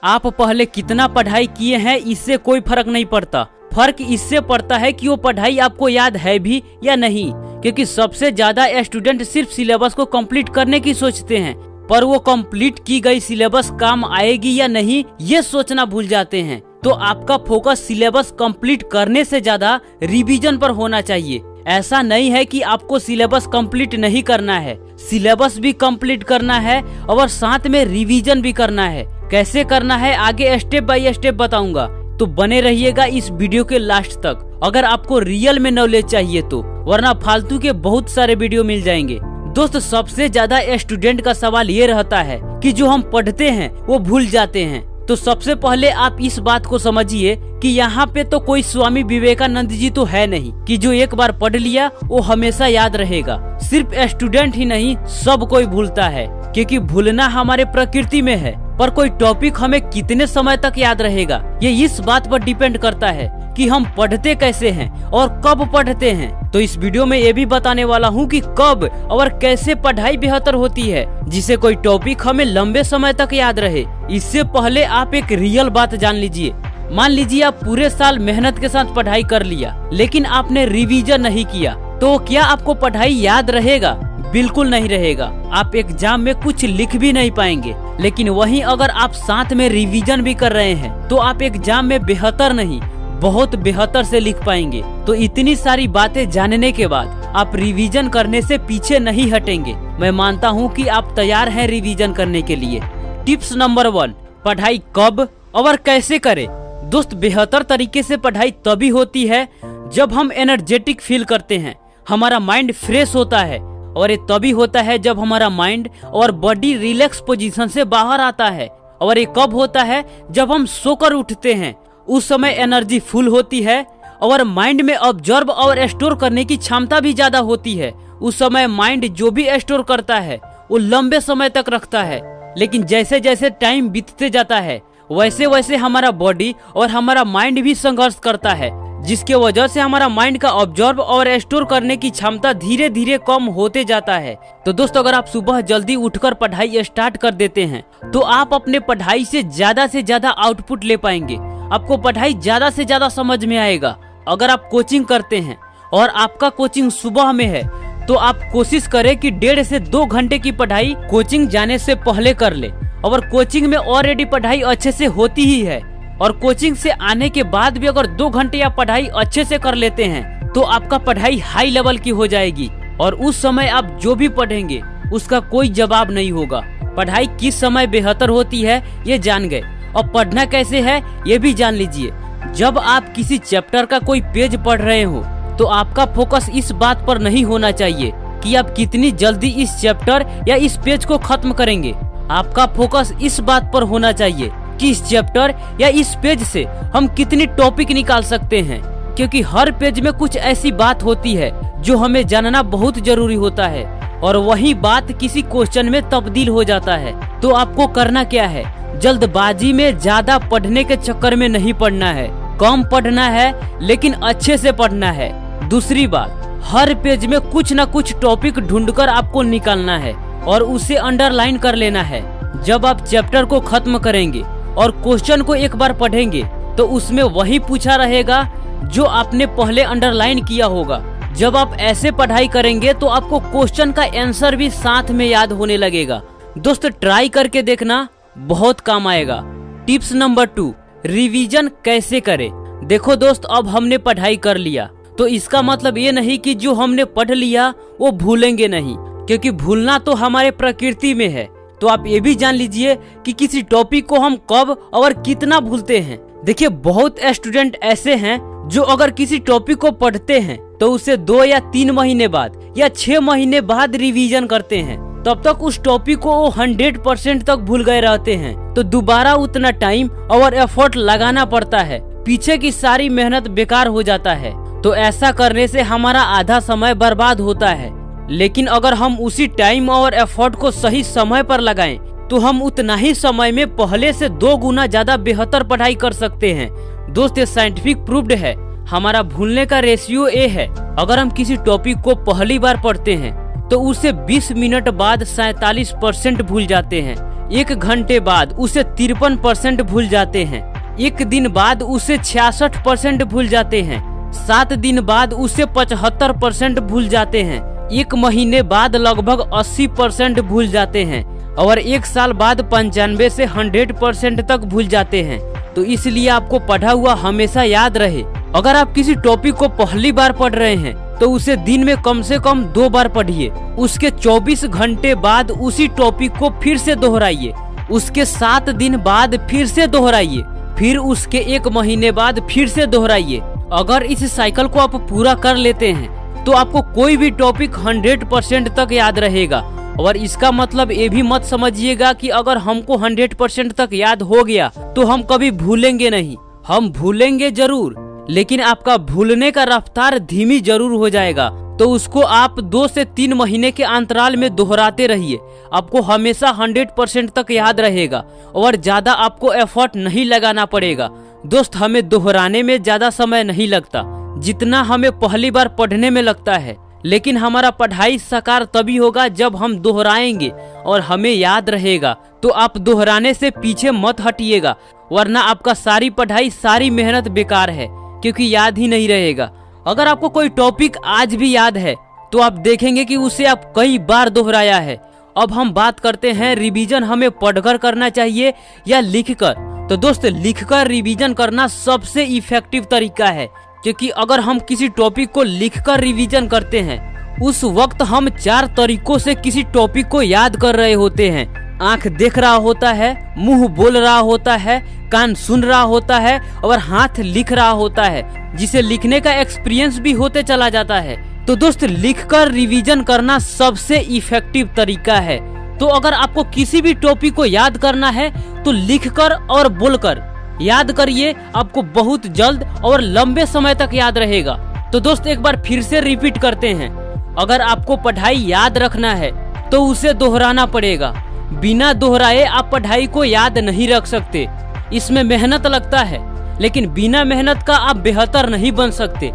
आप पहले कितना पढ़ाई किए हैं इससे कोई फर्क नहीं पड़ता। फर्क इससे पड़ता है कि वो पढ़ाई आपको याद है भी या नहीं, क्योंकि सबसे ज्यादा स्टूडेंट सिर्फ सिलेबस को कंप्लीट करने की सोचते हैं, पर वो कंप्लीट की गई सिलेबस काम आएगी या नहीं ये सोचना भूल जाते हैं। तो आपका फोकस सिलेबस कंप्लीट करने से ज्यादा रिवीजन पर होना चाहिए। ऐसा नहीं है कि आपको सिलेबस कंप्लीट नहीं करना है, सिलेबस भी कंप्लीट करना है और साथ में रिवीजन भी करना है। कैसे करना है आगे स्टेप बाय स्टेप बताऊंगा, तो बने रहिएगा इस वीडियो के लास्ट तक अगर आपको रियल में नॉलेज चाहिए तो, वरना फालतू के बहुत सारे वीडियो मिल जाएंगे। दोस्त, सबसे ज्यादा स्टूडेंट का सवाल ये रहता है कि जो हम पढ़ते हैं वो भूल जाते हैं। तो सबसे पहले आप इस बात को समझिए कि यहाँ पे तो कोई स्वामी विवेकानंद जी तो है नहीं कि जो एक बार पढ़ लिया वो हमेशा याद रहेगा। सिर्फ स्टूडेंट ही नहीं, सब कोई भूलता है, क्योंकि भूलना हमारे प्रकृति में है। पर कोई टॉपिक हमें कितने समय तक याद रहेगा ये इस बात पर डिपेंड करता है कि हम पढ़ते कैसे हैं और कब पढ़ते हैं। तो इस वीडियो में ये भी बताने वाला हूँ कि कब और कैसे पढ़ाई बेहतर होती है जिससे कोई टॉपिक हमें लंबे समय तक याद रहे। इससे पहले आप एक रियल बात जान लीजिए। मान लीजिए आप पूरे साल मेहनत के साथ पढ़ाई कर लिया, लेकिन आपने रिवीजन नहीं किया, तो क्या आपको पढ़ाई याद रहेगा? बिल्कुल नहीं रहेगा। आप एग्जाम में कुछ लिख भी नहीं पाएंगे। लेकिन वहीं अगर आप साथ में रिवीजन भी कर रहे हैं तो आप एग्जाम में बेहतर नहीं, बहुत बेहतर से लिख पाएंगे। तो इतनी सारी बातें जानने के बाद आप रिवीजन करने से पीछे नहीं हटेंगे। मैं मानता हूँ कि आप तैयार हैं रिवीजन करने के लिए। टिप्स नंबर 1, पढ़ाई कब और कैसे करें। दोस्त, बेहतर तरीके से पढ़ाई तभी होती है जब हम एनर्जेटिक फील करते हैं, हमारा माइंड फ्रेश होता है, और ये तभी होता है जब हमारा माइंड और बॉडी रिलैक्स पोजीशन से बाहर आता है। और ये कब होता है? जब हम सोकर उठते हैं, उस समय एनर्जी फुल होती है और माइंड में ऑब्जर्व और स्टोर करने की क्षमता भी ज्यादा होती है। उस समय माइंड जो भी स्टोर करता है वो लंबे समय तक रखता है। लेकिन जैसे जैसे टाइम बीतते जाता है वैसे वैसे हमारा बॉडी और हमारा माइंड भी संघर्ष करता है, जिसके वजह से हमारा माइंड का ऑब्जर्व और स्टोर करने की क्षमता धीरे धीरे कम होते जाता है। तो दोस्तों, अगर आप सुबह जल्दी उठकर पढ़ाई स्टार्ट कर देते हैं तो आप अपने पढ़ाई से ज्यादा आउटपुट ले पाएंगे। आपको पढ़ाई ज्यादा से ज्यादा समझ में आएगा। अगर आप कोचिंग करते हैं और आपका कोचिंग सुबह में है तो आप कोशिश करें कि 1.5 से 2 घंटे की पढ़ाई कोचिंग जाने से पहले कर ले। और कोचिंग में ऑलरेडी पढ़ाई अच्छे से होती ही है, और कोचिंग से आने के बाद भी अगर 2 घंटे या पढ़ाई अच्छे से कर लेते हैं तो आपका पढ़ाई हाई लेवल की हो जाएगी। और उस समय आप जो भी पढ़ेंगे उसका कोई जवाब नहीं होगा। पढ़ाई किस समय बेहतर होती है ये जान गए, और पढ़ना कैसे है ये भी जान लीजिए। जब आप किसी चैप्टर का कोई पेज पढ़ रहे हो तो आपका फोकस इस बात पर नहीं होना चाहिए कि आप कितनी जल्दी इस चैप्टर या इस पेज को खत्म करेंगे। आपका फोकस इस बात पर होना चाहिए कि इस चैप्टर या इस पेज से हम कितनी टॉपिक निकाल सकते हैं, क्योंकि हर पेज में कुछ ऐसी बात होती है जो हमें जानना बहुत जरूरी होता है, और वही बात किसी क्वेश्चन में तब्दील हो जाता है। तो आपको करना क्या है? जल्दबाजी में ज्यादा पढ़ने के चक्कर में नहीं पढ़ना है, कम पढ़ना है लेकिन अच्छे से पढ़ना है। दूसरी बात, हर पेज में कुछ न कुछ टॉपिक ढूंढकर आपको निकालना है और उसे अंडरलाइन कर लेना है। जब आप चैप्टर को खत्म करेंगे और क्वेश्चन को एक बार पढ़ेंगे तो उसमें वही पूछा रहेगा जो आपने पहले अंडरलाइन किया होगा। जब आप ऐसे पढ़ाई करेंगे तो आपको क्वेश्चन का आंसर भी साथ में याद होने लगेगा। दोस्त, ट्राई करके देखना, बहुत काम आएगा। टिप्स नंबर 2, रिवीजन कैसे करें। देखो दोस्त, अब हमने पढ़ाई कर लिया तो इसका मतलब ये नहीं कि जो हमने पढ़ लिया वो भूलेंगे नहीं, क्योंकि भूलना तो हमारे प्रकृति में है। तो आप ये भी जान लीजिए कि किसी टॉपिक को हम कब और कितना भूलते हैं। देखिए, बहुत स्टूडेंट ऐसे हैं जो अगर किसी टॉपिक को पढ़ते हैं तो उसे 2 या 3 महीने बाद या 6 महीने बाद रिवीजन करते हैं, तब तक उस टॉपिक को वो 100% तक भूल गए रहते हैं। तो दोबारा उतना टाइम और एफर्ट लगाना पड़ता है, पीछे की सारी मेहनत बेकार हो जाता है। तो ऐसा करने से हमारा आधा समय बर्बाद होता है। लेकिन अगर हम उसी टाइम और एफर्ट को सही समय पर लगाएं तो हम उतना ही समय में पहले से 2 गुना ज्यादा बेहतर पढ़ाई कर सकते हैं। दोस्त, ये साइंटिफिक प्रूव्ड है। हमारा भूलने का रेशियो ए है। अगर हम किसी टॉपिक को पहली बार पढ़ते हैं तो उसे 20 मिनट बाद 47% भूल जाते हैं। 1 घंटे बाद उसे 53% भूल जाते हैं। 1 दिन बाद उसे 66% भूल जाते हैं। 7 दिन बाद उसे 75% भूल जाते हैं। 1 महीने बाद लगभग 80% भूल जाते हैं और 1 साल बाद 95 से 100% तक भूल जाते हैं। तो इसलिए आपको पढ़ा हुआ हमेशा याद रहे। अगर आप किसी टॉपिक को पहली बार पढ़ रहे हैं तो उसे दिन में कम से कम 2 बार पढ़िए। उसके 24 घंटे बाद उसी टॉपिक को फिर से दोहराइए। उसके 7 दिन बाद फिर से दोहराइए। फिर उसके 1 महीने बाद फिर से दोहराइए। अगर इस साइकिल को आप पूरा कर लेते हैं तो आपको कोई भी टॉपिक 100% तक याद रहेगा। और इसका मतलब ये भी मत समझिएगा कि अगर हमको 100% तक याद हो गया तो हम कभी भूलेंगे नहीं। हम भूलेंगे जरूर, लेकिन आपका भूलने का रफ्तार धीमी जरूर हो जाएगा। तो उसको आप 2 से 3 महीने के अंतराल में दोहराते रहिए। आपको हमेशा 100% तक याद रहेगा और ज्यादा आपको एफर्ट नहीं लगाना पड़ेगा। दोस्त, हमें दोहराने में ज्यादा समय नहीं लगता जितना हमें पहली बार पढ़ने में लगता है। लेकिन हमारा पढ़ाई साकार तभी होगा जब हम दोहराएंगे और हमें याद रहेगा। तो आप दोहराने से पीछे मत हटिएगा, वरना आपका सारी पढ़ाई सारी मेहनत बेकार है, क्योंकि याद ही नहीं रहेगा। अगर आपको कोई टॉपिक आज भी याद है तो आप देखेंगे कि उसे आप कई बार दोहराया है। अब हम बात करते हैं रिवीजन हमें पढ़कर करना चाहिए या लिखकर। तो दोस्त, लिखकर रिवीजन करना सबसे इफेक्टिव तरीका है, क्योंकि अगर हम किसी टॉपिक को लिखकर रिवीजन करते हैं उस वक्त हम 4 तरीकों से किसी टॉपिक को याद कर रहे होते हैं। आंख देख रहा होता है, मुंह बोल रहा होता है, कान सुन रहा होता है और हाथ लिख रहा होता है, जिसे लिखने का एक्सपीरियंस भी होते चला जाता है। तो दोस्त, लिखकर रिवीजन करना सबसे इफेक्टिव तरीका है। तो अगर आपको किसी भी टॉपिक को याद करना है तो लिखकर और बोलकर याद करिए, आपको बहुत जल्द और लंबे समय तक याद रहेगा। तो दोस्त, एक बार फिर से रिपीट करते हैं। अगर आपको पढ़ाई याद रखना है तो उसे दोहराना पड़ेगा। बिना दोहराए आप पढ़ाई को याद नहीं रख सकते। इसमें मेहनत लगता है, लेकिन बिना मेहनत का आप बेहतर नहीं बन सकते।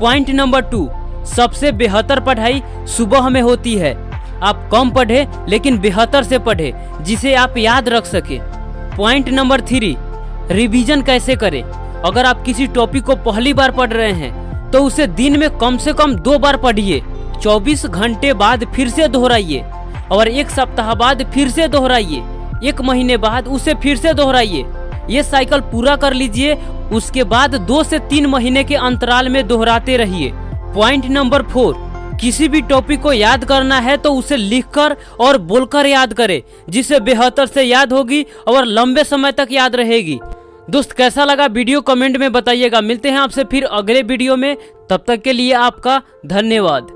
पॉइंट नंबर 2, सबसे बेहतर पढ़ाई सुबह में होती है। आप कम पढ़े लेकिन बेहतर से पढ़े, जिसे आप याद रख सके। पॉइंट नंबर 3, रिवीजन कैसे करें। अगर आप किसी टॉपिक को पहली बार पढ़ रहे हैं तो उसे दिन में कम से कम 2 बार पढ़िए। 24 घंटे बाद फिर से दोहराइए और 1 सप्ताह बाद फिर से दोहराइए। 1 महीने बाद उसे फिर से दोहराइए। ये साइकिल पूरा कर लीजिए। उसके बाद 2 से 3 महीने के अंतराल में दोहराते रहिए। पॉइंट नंबर 4, किसी भी टॉपिक को याद करना है तो उसे लिखकर और बोलकर याद करें, जिससे बेहतर से याद होगी और लंबे समय तक याद रहेगी। दोस्त, कैसा लगा वीडियो कमेंट में बताइएगा। मिलते हैं आपसे फिर अगले वीडियो में। तब तक के लिए आपका धन्यवाद।